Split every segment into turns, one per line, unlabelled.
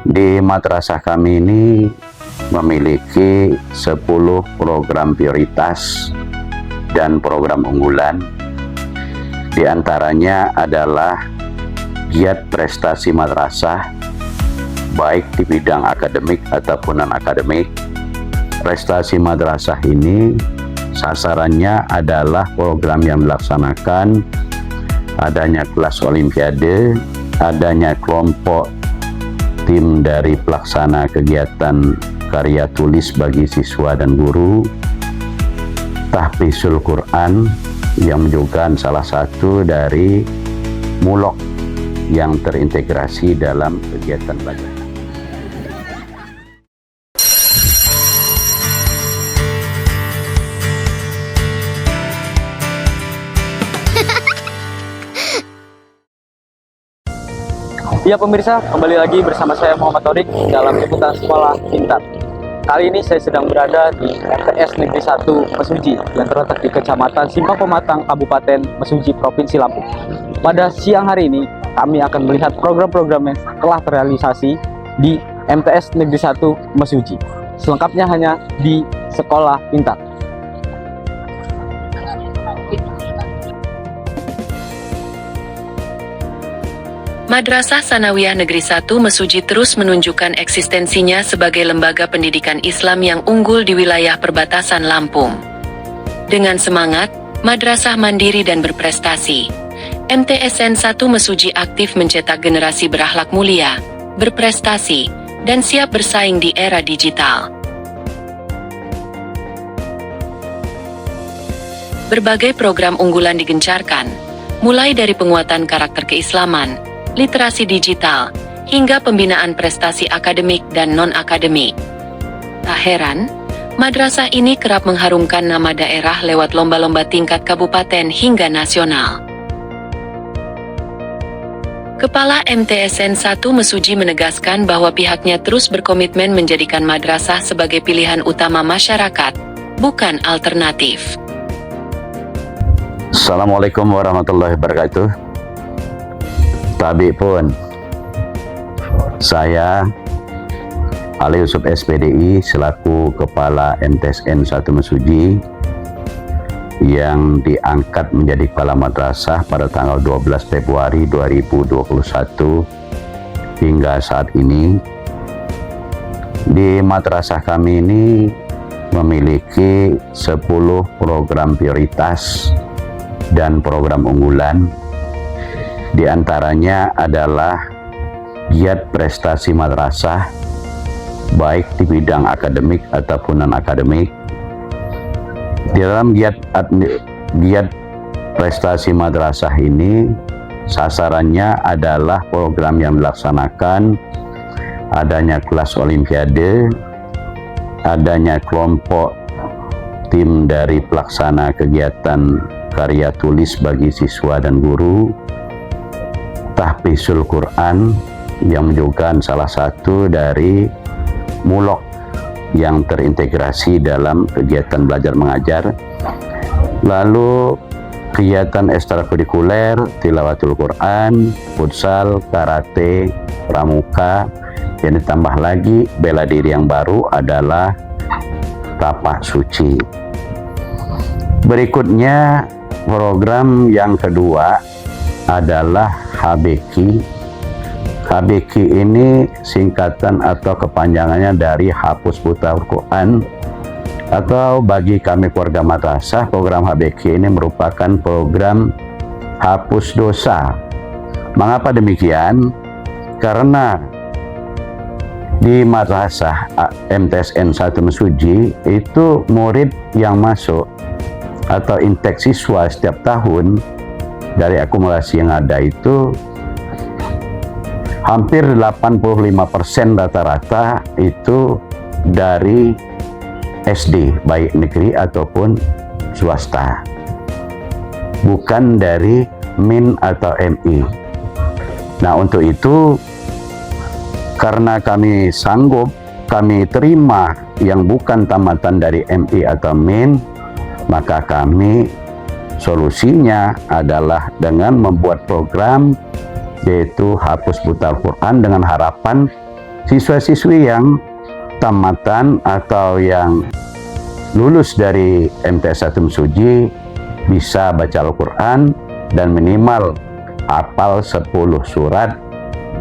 Di madrasah kami ini memiliki 10 program prioritas dan program unggulan. Di antaranya adalah giat prestasi madrasah, baik di bidang akademik ataupun non-akademik. Prestasi madrasah ini sasarannya adalah program yang dilaksanakan adanya kelas olimpiade, adanya kelompok tim dari pelaksana kegiatan karya tulis bagi siswa dan guru, tahfizul Quran yang merupakan salah satu dari mulok yang terintegrasi dalam kegiatan belajar.
Ya pemirsa, kembali lagi bersama saya Muhammad Torik dalam liputan Sekolah Pintar. Kali ini saya sedang berada di MTS Negeri 1 Mesuji yang terletak di Kecamatan Simpang Pematang, Kabupaten Mesuji, Provinsi Lampung. Pada siang hari ini, kami akan melihat program-program yang telah terrealisasi di MTS Negeri 1 Mesuji. Selengkapnya hanya di Sekolah Pintar.
Madrasah Sanawiyah Negeri 1 Mesuji terus menunjukkan eksistensinya sebagai lembaga pendidikan Islam yang unggul di wilayah perbatasan Lampung. Dengan semangat, madrasah mandiri dan berprestasi, MTSN 1 Mesuji aktif mencetak generasi berakhlak mulia, berprestasi, dan siap bersaing di era digital. Berbagai program unggulan digencarkan, mulai dari penguatan karakter keislaman, literasi digital, hingga pembinaan prestasi akademik dan non-akademik. Tak heran, madrasah ini kerap mengharumkan nama daerah lewat lomba-lomba tingkat kabupaten hingga nasional. Kepala MTSN 1 Mesuji menegaskan bahwa pihaknya terus berkomitmen menjadikan madrasah sebagai pilihan utama masyarakat, bukan alternatif.
Assalamualaikum warahmatullahi wabarakatuh. Tabi pun, saya Ali Yusuf SPDI selaku Kepala MTSN 1 Mesuji yang diangkat menjadi Kepala Madrasah pada tanggal 12 Februari 2021 hingga saat ini. Di madrasah kami ini memiliki 10 program prioritas dan program unggulan. Di antaranya adalah giat prestasi madrasah, baik di bidang akademik ataupun non-akademik. Di dalam giat prestasi madrasah ini, sasarannya adalah program yang dilaksanakan adanya kelas olimpiade, adanya kelompok tim dari pelaksana kegiatan karya tulis bagi siswa dan guru, tahfizul Quran yang merupakan salah satu dari mulok yang terintegrasi dalam kegiatan belajar mengajar. Lalu kegiatan ekstrakurikuler, tilawatul Quran, futsal, karate, pramuka, yang ditambah lagi bela diri yang baru adalah tapak suci. Berikutnya program yang kedua adalah HBQ. HBQ ini singkatan atau kepanjangannya dari Hapus Buta Al-Quran, atau bagi kami keluarga madrasah, program HBQ ini merupakan program hapus dosa. Mengapa demikian? Karena di madrasah MTSN 1 Mesuji itu murid yang masuk atau intake siswa setiap tahun dari akumulasi yang ada itu hampir 85% rata-rata itu dari SD, baik negeri ataupun swasta, bukan dari MIN atau MI. Nah, untuk itu karena kami sanggup, kami terima yang bukan tamatan dari MI atau MIN, maka kami solusinya adalah dengan membuat program yaitu Hapus Buta Al-Quran dengan harapan siswa-siswi yang tamatan atau yang lulus dari MTS 1 Mesuji bisa baca Al-Quran dan minimal hafal 10 surat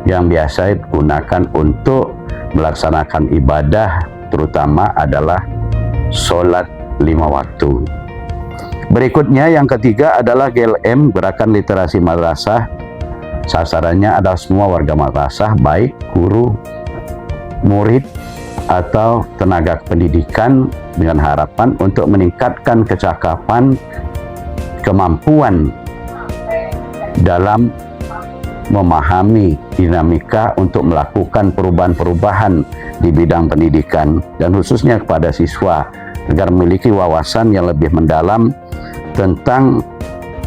yang biasa digunakan untuk melaksanakan ibadah, terutama adalah sholat 5 waktu. Berikutnya yang ketiga adalah GLM, Gerakan Literasi Madrasah. Sasarannya adalah semua warga madrasah, baik guru, murid, atau tenaga pendidikan, dengan harapan untuk meningkatkan kecakapan, kemampuan dalam memahami dinamika untuk melakukan perubahan-perubahan di bidang pendidikan, dan khususnya kepada siswa agar memiliki wawasan yang lebih mendalam tentang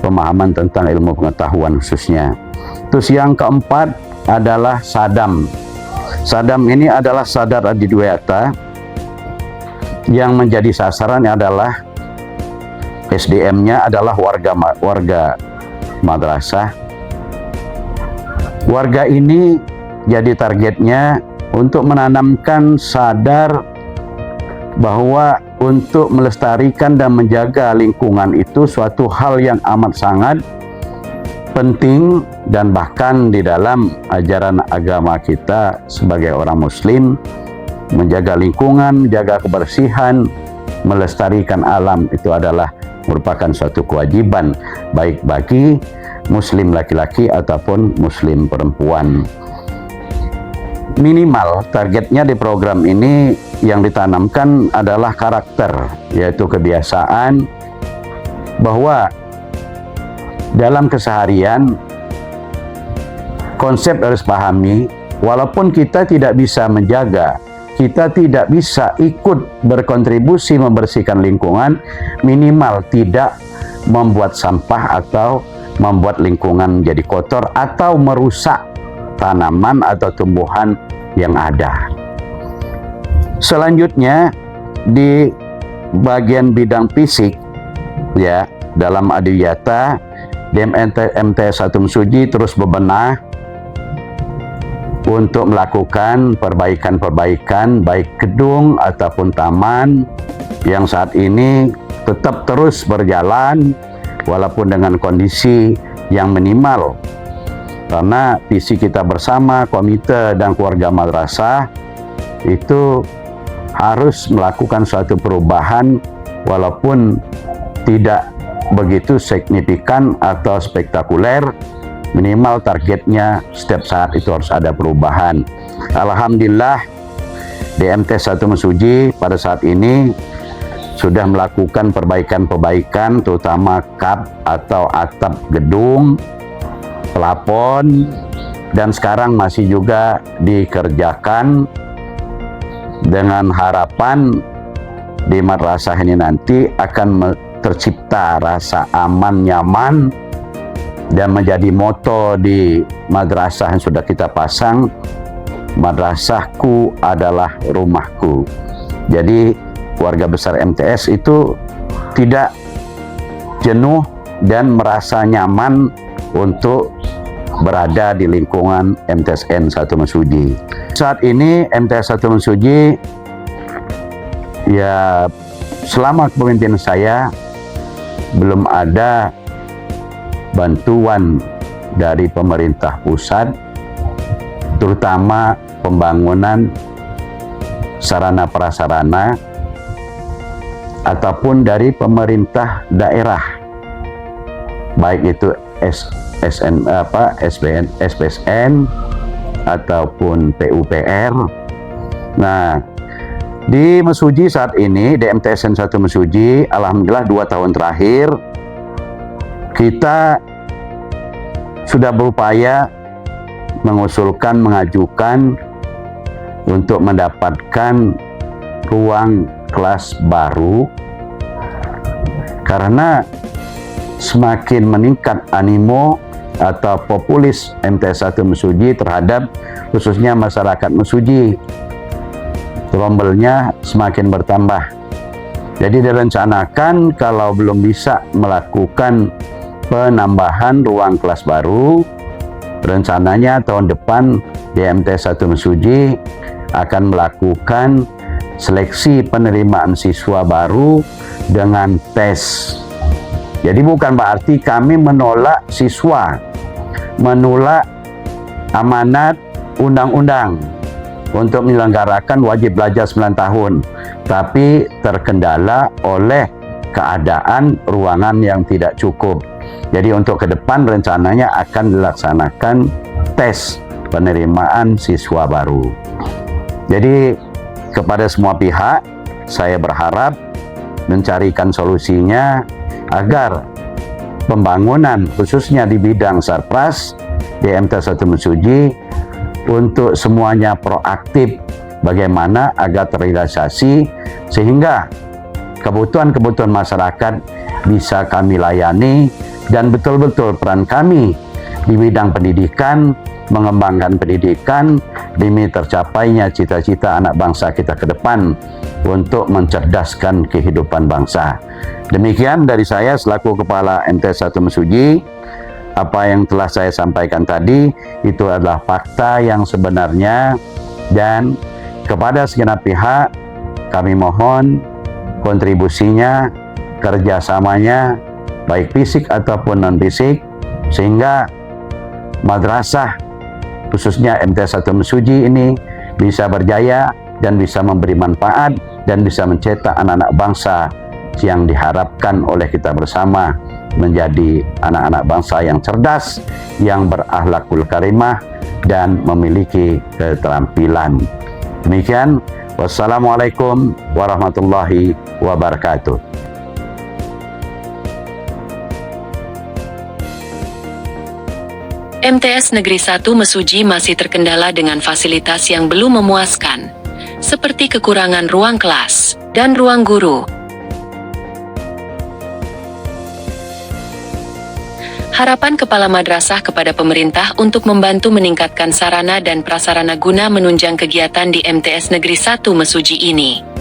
pemahaman tentang ilmu pengetahuan khususnya. Terus yang keempat adalah Sadam. Sadam ini adalah Sadar Adiwiyata, yang menjadi sasaran adalah SDM-nya adalah warga madrasah. Warga ini jadi targetnya untuk menanamkan sadar bahwa untuk melestarikan dan menjaga lingkungan itu suatu hal yang amat sangat penting, dan bahkan di dalam ajaran agama kita sebagai orang muslim, menjaga lingkungan, menjaga kebersihan, melestarikan alam itu adalah merupakan suatu kewajiban baik bagi muslim laki-laki ataupun muslim perempuan. Minimal targetnya di program ini yang ditanamkan adalah karakter, yaitu kebiasaan bahwa dalam keseharian konsep harus pahami, walaupun kita tidak bisa menjaga, kita tidak bisa ikut berkontribusi membersihkan lingkungan, minimal tidak membuat sampah atau membuat lingkungan menjadi kotor atau merusak tanaman atau tumbuhan yang ada. Selanjutnya di bagian bidang fisik, ya, dalam Adiwiyata MTS 1 Mesuji terus bebenah untuk melakukan perbaikan-perbaikan baik gedung ataupun taman yang saat ini tetap terus berjalan walaupun dengan kondisi yang minimal, karena visi kita bersama komite dan keluarga madrasah itu harus melakukan suatu perubahan walaupun tidak begitu signifikan atau spektakuler, minimal targetnya setiap saat itu harus ada perubahan. Alhamdulillah di MTS 1 Mesuji pada saat ini sudah melakukan perbaikan-perbaikan terutama kap atau atap gedung, plafon, dan sekarang masih juga dikerjakan dengan harapan di madrasah ini nanti akan tercipta rasa aman, nyaman, dan menjadi moto di madrasah yang sudah kita pasang, madrasahku adalah rumahku. Jadi keluarga besar MTS itu tidak jenuh dan merasa nyaman untuk berada di lingkungan MTSN 1 Mesuji. Saat ini MTS 1 Mesuji, ya, selama kepemimpinan saya belum ada bantuan dari pemerintah pusat, terutama pembangunan sarana prasarana, ataupun dari pemerintah daerah, baik itu SPSN ataupun PUPR. Nah, di Mesuji saat ini, di MTSN 1 Mesuji, alhamdulillah 2 tahun terakhir kita sudah berupaya mengajukan untuk mendapatkan ruang kelas baru, karena semakin meningkat animo atau populis MTS 1 Mesuji terhadap khususnya masyarakat Mesuji, rombelnya semakin bertambah. Jadi direncanakan kalau belum bisa melakukan penambahan ruang kelas baru, rencananya tahun depan di MTS 1 Mesuji akan melakukan seleksi penerimaan siswa baru dengan tes. Jadi bukan berarti kami menolak siswa, menolak amanat undang-undang untuk menyelenggarakan wajib belajar 9 tahun, tapi terkendala oleh keadaan ruangan yang tidak cukup. Jadi untuk ke depan rencananya akan dilaksanakan tes penerimaan siswa baru. Jadi kepada semua pihak saya berharap mencarikan solusinya agar pembangunan khususnya di bidang Sarpras di MT 1 Mesuji untuk semuanya proaktif bagaimana agar terrealisasi sehingga kebutuhan-kebutuhan masyarakat bisa kami layani dan betul-betul peran kami di bidang pendidikan, mengembangkan pendidikan demi tercapainya cita-cita anak bangsa kita ke depan untuk mencerdaskan kehidupan bangsa. Demikian dari saya selaku Kepala MT 1 Mesuji. Apa yang telah saya sampaikan tadi itu adalah fakta yang sebenarnya, dan kepada segenap pihak kami mohon kontribusinya, kerjasamanya baik fisik ataupun non fisik sehingga madrasah khususnya MT 1 Mesuji ini bisa berjaya dan bisa memberi manfaat dan bisa mencetak anak-anak bangsa yang diharapkan oleh kita bersama menjadi anak-anak bangsa yang cerdas, yang berakhlakul karimah dan memiliki keterampilan. Demikian, wassalamualaikum warahmatullahi wabarakatuh.
MTS Negeri 1 Mesuji masih terkendala dengan fasilitas yang belum memuaskan, seperti kekurangan ruang kelas dan ruang guru. Harapan Kepala Madrasah kepada pemerintah untuk membantu meningkatkan sarana dan prasarana guna menunjang kegiatan di MTS Negeri 1 Mesuji ini.